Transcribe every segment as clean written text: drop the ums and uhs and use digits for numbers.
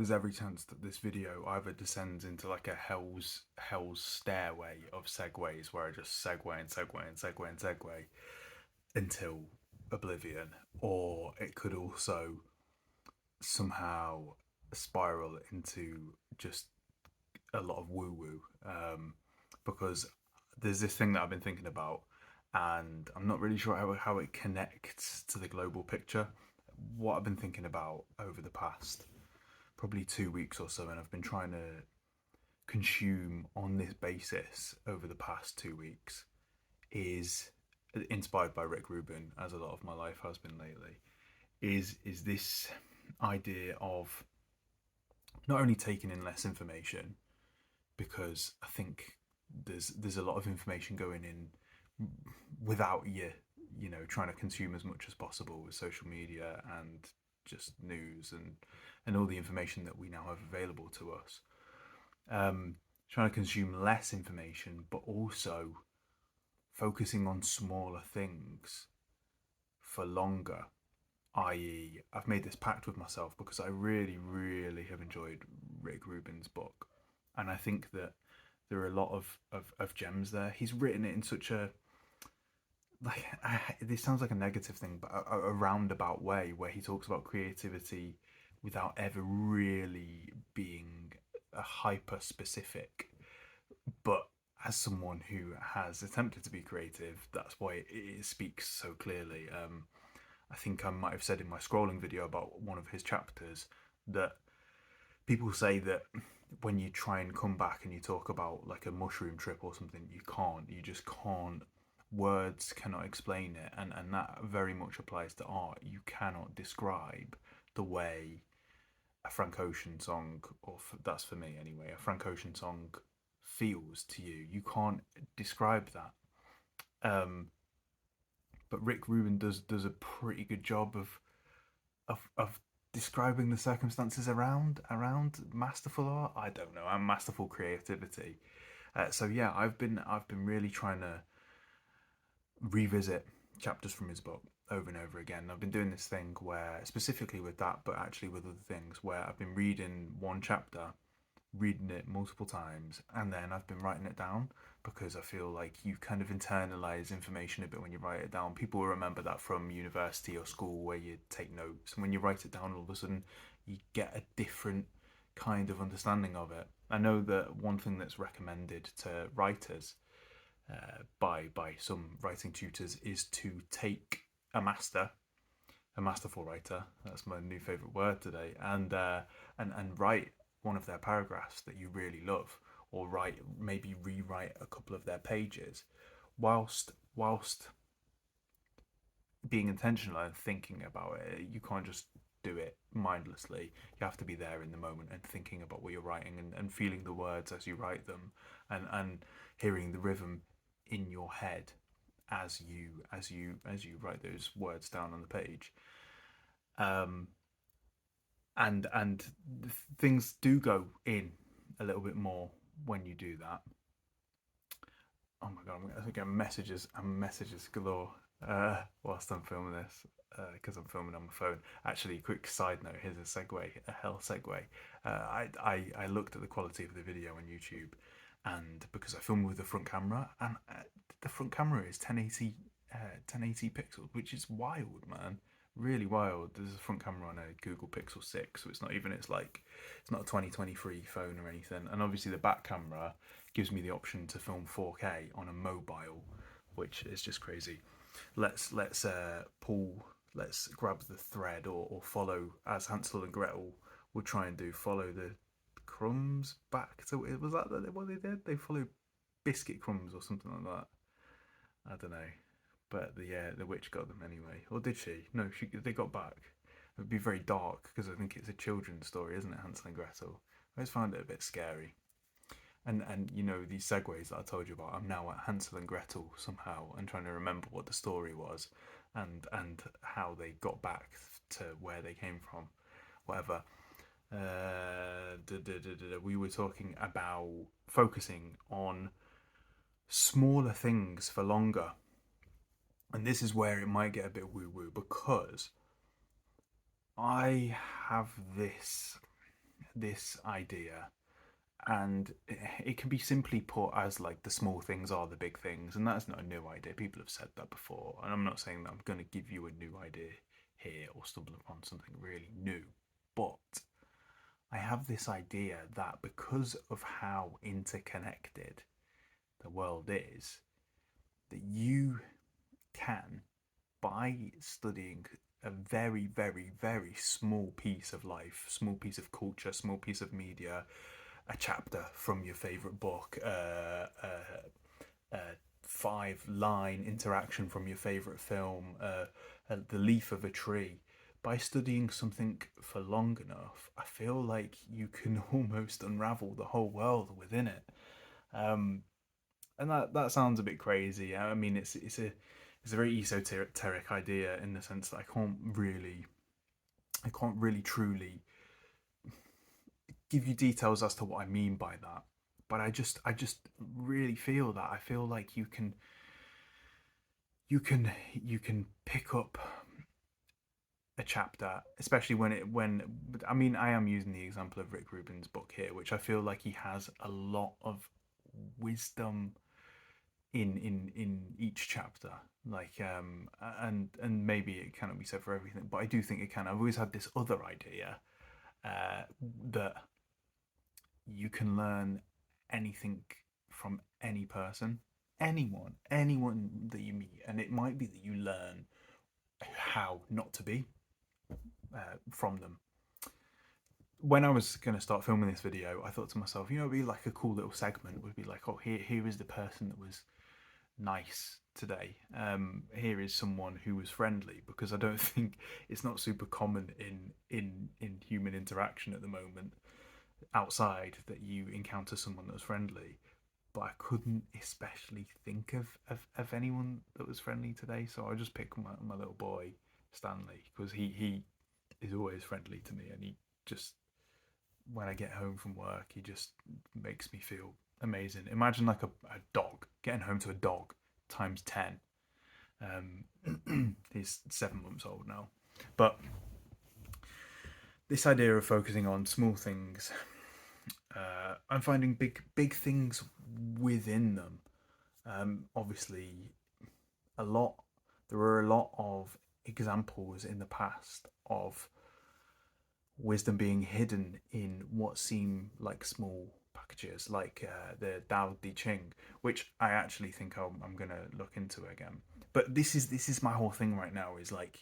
there's every chance that this video either descends into like a hell's stairway of segues where I just segue and segue and segue and segue until oblivion, or it could also somehow spiral into just a lot of woo woo. Because there's this thing that I've been thinking about, and I'm not really sure how it connects to the global picture. What I've been thinking about over the past probably 2 weeks or so, and I've been trying to consume on this basis over the past 2 weeks, is inspired by Rick Rubin, as a lot of my life has been lately. Is this idea of not only taking in less information, because I think there's a lot of information going in without you trying to consume as much as possible with social media and just news and all the information that we now have available to us. Trying to consume less information, but also focusing on smaller things for longer. I.e., I've made this pact with myself because I really, really have enjoyed Rick Rubin's book, and I think that there are a lot of gems there. He's written it in such a like this sounds like a negative thing, but a roundabout way where he talks about creativity without ever really being a hyper specific. But as someone who has attempted to be creative, that's why it speaks so clearly. I think I might have said in my scrolling video about one of his chapters that people say that when you try and come back and you talk about like a mushroom trip or something, you just can't. Words cannot explain it, and that very much applies to art. You cannot describe the way a Frank Ocean song, or that's for me anyway, a Frank Ocean song feels to you. You can't describe that. But Rick Rubin does a pretty good job of describing the circumstances around masterful art. I don't know, and masterful creativity. So yeah, I've been really trying to revisit chapters from his book over and over again. I've been doing this thing where, specifically with that, but actually with other things, where I've been reading one chapter, reading it multiple times, and then I've been writing it down because I feel like you kind of internalize information a bit when you write it down. People will remember that from university or school where you take notes, and when you write it down, all of a sudden you get a different kind of understanding of it. I know that one thing that's recommended to writers by some writing tutors is to take a masterful writer. That's my new favorite word today, and write one of their paragraphs that you really love, or maybe rewrite a couple of their pages, whilst being intentional and thinking about it. You can't just do it mindlessly. You have to be there in the moment and thinking about what you're writing, and feeling the words as you write them, and hearing the rhythm in your head as you write those words down on the page. Um, and things do go in a little bit more when you do that. Oh my god, I think I'm messages galore whilst I'm filming this, because I'm filming on my phone. Actually, quick side note: here's a segue, a hell segue. I looked at the quality of the video on YouTube, and because I filmed with the front camera, and the front camera is 1080 pixels, which is wild, man. Really wild. There's a front camera on a Google Pixel 6, so it's not a 2023 phone or anything. And obviously the back camera gives me the option to film 4K on a mobile, which is just crazy. Let's grab the thread, or follow, as Hansel and Gretel would try and do, follow the crumbs back. So it was that what they did. They followed biscuit crumbs or something like that. I don't know, but the witch got them anyway, or did she? No, they got back. It would be very dark because I think it's a children's story, isn't it, Hansel and Gretel? I just found it a bit scary. And these segues that I told you about, I'm now at Hansel and Gretel somehow and trying to remember what the story was, and how they got back to where they came from, whatever. We were talking about focusing on smaller things for longer, and this is where it might get a bit woo woo, because I have this this idea, and it can be simply put as like the small things are the big things, and that's not a new idea. People have said that before, and I'm not saying that I'm going to give you a new idea here or stumble upon something really new, but I have this idea that because of how interconnected the world is, that you can, by studying a very, very, very small piece of life, small piece of culture, small piece of media, a chapter from your favorite book, a 5-line interaction from your favorite film, the leaf of a tree. By studying something for long enough, I feel like you can almost unravel the whole world within it. Um, and that sounds a bit crazy. I mean, it's a very esoteric idea in the sense that I can't really truly give you details as to what I mean by that. But I just really feel that I feel like you can pick up a chapter, especially when I mean I am using the example of Rick Rubin's book here, which I feel like he has a lot of wisdom in each chapter, like and maybe it cannot be said for everything, but I do think it can. I've always had this other idea uh, that you can learn anything from any person, anyone that you meet, and it might be that you learn how not to be from them. When I was going to start filming this video, I thought to myself, it'd be like a cool little segment. Would be like, oh, here is the person that was nice today. Here is someone who was friendly, because I don't think it's not super common in human interaction at the moment outside that you encounter someone that was friendly. But I couldn't especially think of anyone that was friendly today, so I just picked my little boy Stanley, because he is always friendly to me, and he just, when I get home from work, he just makes me feel amazing. Imagine like a dog, getting home to a dog times 10. He's 7 months old now. But this idea of focusing on small things, I'm finding big things within them. Obviously, a lot. There are a lot of examples in the past of wisdom being hidden in what seem like small packages, like the Dao Di Ching, which I actually think I'm gonna look into again. But this is my whole thing right now. Is like,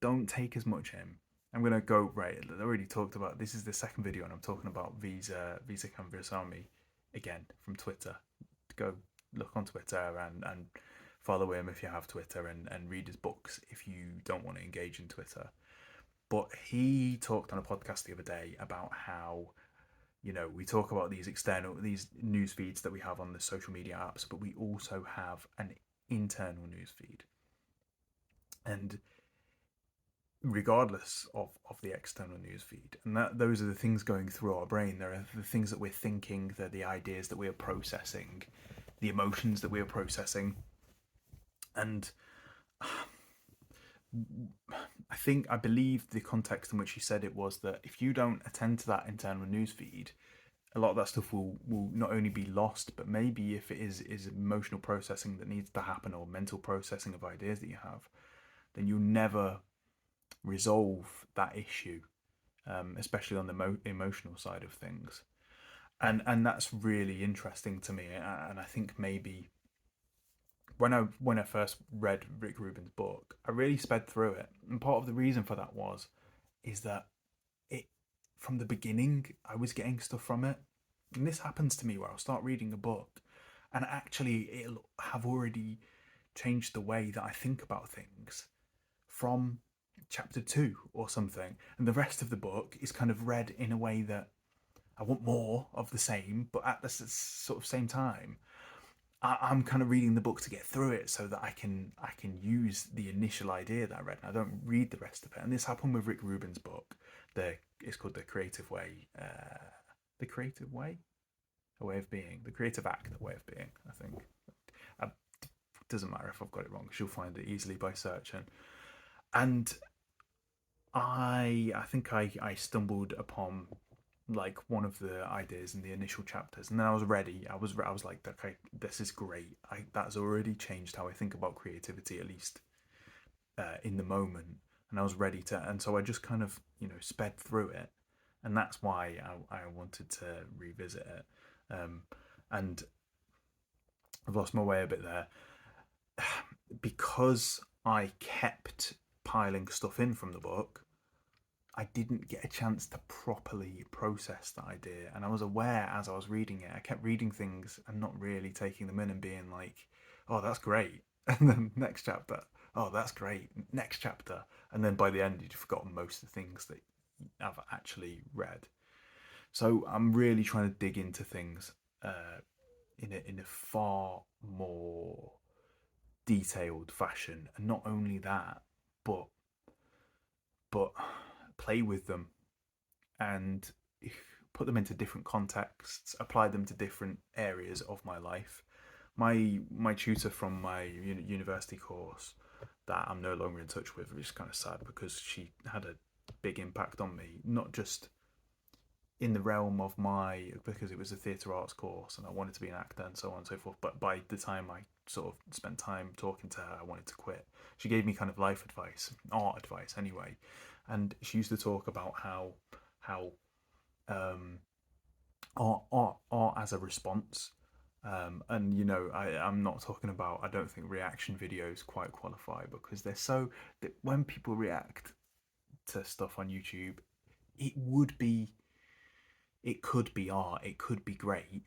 don't take as much in. I'm gonna go right. I already talked about this. Is the second video, and I'm talking about Visa Conversami again from Twitter. Go look on Twitter and follow him if you have Twitter, and read his books if you don't want to engage in Twitter. But he talked on a podcast the other day about how, we talk about these news feeds that we have on the social media apps, but we also have an internal news feed. And regardless of the external news feed, and those are the things going through our brain. There are the things that we're thinking, they're the ideas that we are processing, the emotions that we are processing. And I believe the context in which he said it was that if you don't attend to that internal news feed, a lot of that stuff will not only be lost, but maybe if it is emotional processing that needs to happen, or mental processing of ideas that you have, then you'll never resolve that issue, especially on the emotional side of things. And that's really interesting to me. And I think maybe when I first read Rick Rubin's book, I really sped through it, and part of the reason for that is that it, from the beginning, I was getting stuff from it. And this happens to me where I'll start reading a book, and actually it'll have already changed the way that I think about things from chapter 2 or something, and the rest of the book is kind of read in a way that I want more of the same, but at the sort of same time, I'm kind of reading the book to get through it so that I can use the initial idea that I read, and I don't read the rest of it. And this happened with Rick Rubin's book. It's called The Creative Way. The Creative Way, a way of being. The Creative Act, a way of being. I think. Doesn't matter if I've got it wrong. She'll find it easily by searching. And I think I stumbled upon like one of the ideas in the initial chapters, and then I was ready. I was like, okay, this is great. That's already changed how I think about creativity, at least in the moment, and I was ready to. And so I just kind of sped through it, and that's why I wanted to revisit it. And I've lost my way a bit there because I kept piling stuff in from the book. I didn't get a chance to properly process the idea. And I was aware as I was reading it, I kept reading things and not really taking them in and being like, oh, that's great. And then next chapter, oh, that's great. Next chapter. And then by the end, you'd forgotten most of the things that I've actually read. So I'm really trying to dig into things in a far more detailed fashion. And not only that, but but play with them and put them into different contexts, apply them to different areas of my life. My tutor from my university course that I'm no longer in touch with, which is kind of sad because she had a big impact on me, not just in the realm of because it was a theatre arts course and I wanted to be an actor and so on and so forth. But by the time I sort of spent time talking to her, I wanted to quit. She gave me kind of life advice, art advice anyway, and she used to talk about how um, art as a response. And I'm not talking about. I don't think reaction videos quite qualify because they're so that when people react to stuff on YouTube, it would be it could be art, it could be great,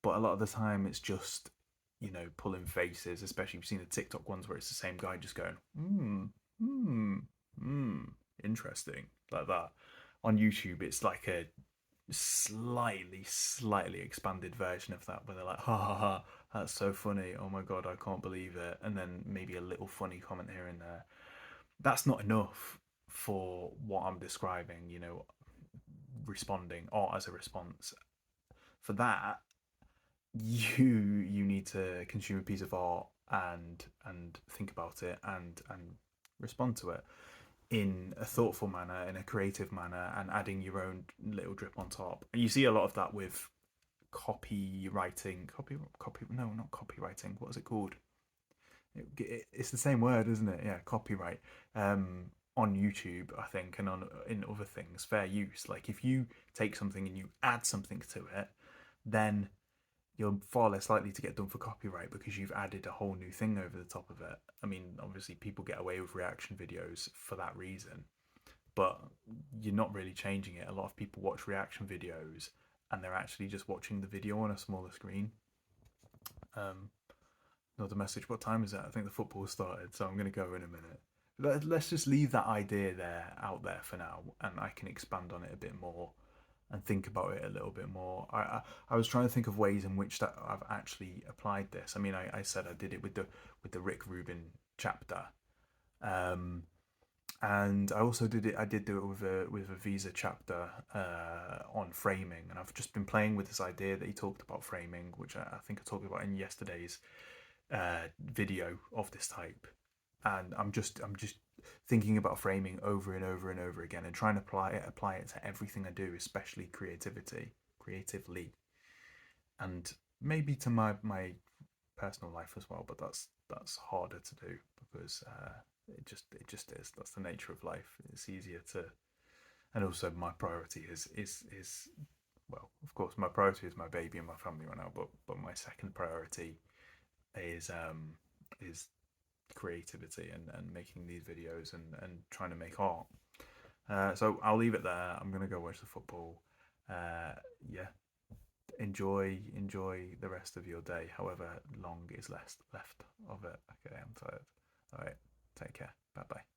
but a lot of the time it's just pulling faces. Especially you've seen the TikTok ones where it's the same guy just going hmm hmm interesting like that. On YouTube, it's like a slightly expanded version of that where they're like ha ha ha, that's so funny, oh my god, I can't believe it, and then maybe a little funny comment here and there. That's not enough for what I'm describing, responding art as a response. For that, you need to consume a piece of art and think about it and respond to it in a thoughtful manner, in a creative manner, and adding your own little drip on top. And you see a lot of that with copywriting. Copy no, not copywriting. What is it called? It's the same word, isn't it? Yeah, copyright. On YouTube, I think, and on in other things, fair use. Like if you take something and you add something to it, then you're far less likely to get done for copyright because you've added a whole new thing over the top of it. I mean, obviously, people get away with reaction videos for that reason, but you're not really changing it. A lot of people watch reaction videos and they're actually just watching the video on a smaller screen. Um, Another message. What time is it? I think the football started, so I'm going to go in a minute. Let's just leave that idea out there for now, and I can expand on it a bit more and think about it a little bit more. I was trying to think of ways in which that I've actually applied this. I mean, I said I did it with the Rick Rubin chapter, um, and I also did it. I did do it with a Visa chapter on framing, and I've just been playing with this idea that he talked about framing, which I think I talked about in yesterday's video of this type. And I'm just thinking about framing over and over and over again and trying to apply it to everything I do, especially creatively, and maybe to my personal life as well. But that's harder to do because it just is. That's the nature of life. It's easier to, and also my priority is well, of course, my priority is my baby and my family right now. But my second priority is creativity and making these videos and trying to make art. So I'll leave it there. I'm gonna go watch the football. Yeah, enjoy the rest of your day, however long is left of it. Okay, I'm tired. All right, take care. Bye bye.